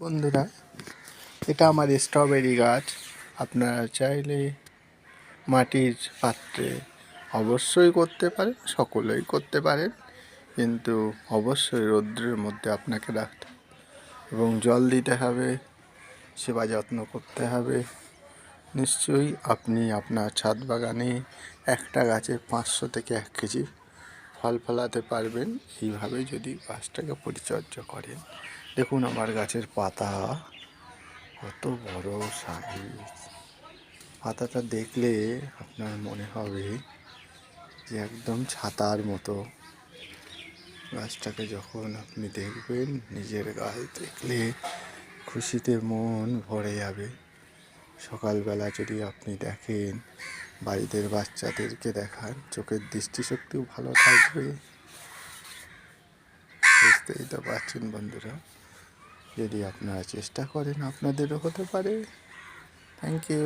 বন্ধুরা, এটা আমার স্ট্রবেরি গাছ। আপনারা চাইলে মাটির পাত্রে অবশ্যই করতে পারেন, সকলেই করতে পারেন, কিন্তু অবশ্যই রৌদ্রের মধ্যে আপনাকে রাখতে এবং জল দিতে হবে, সেবা যত্ন করতে হবে। নিশ্চয়ই আপনি আপনার ছাদ বাগানে একটা গাছে 500 থেকে 1 কেজি ফল ফলাতে পারবেন এইভাবে যদি গাছটাকে পরিচর্যা করেন। দেখুন আমার গাছের পাতা কত বড় সাইজ। পাতাটা দেখলে আপনার মনে হবে যে একদম ছাতার মতো। গাছটাকে যখন আপনি দেখবেন, নিজের গাছ দেখলে খুশিতে মন ভরে যাবে। সকালবেলা যদি আপনি দেখেন, বাড়িতে বাচ্চাদেরকে দেখান, চোখের দৃষ্টিশক্তিও ভালো থাকবে। বুঝতেই তো পারছেন বন্ধুরা, যদি আপনারা চেষ্টা করেন আপনাদেরও হতে পারে। Thank you.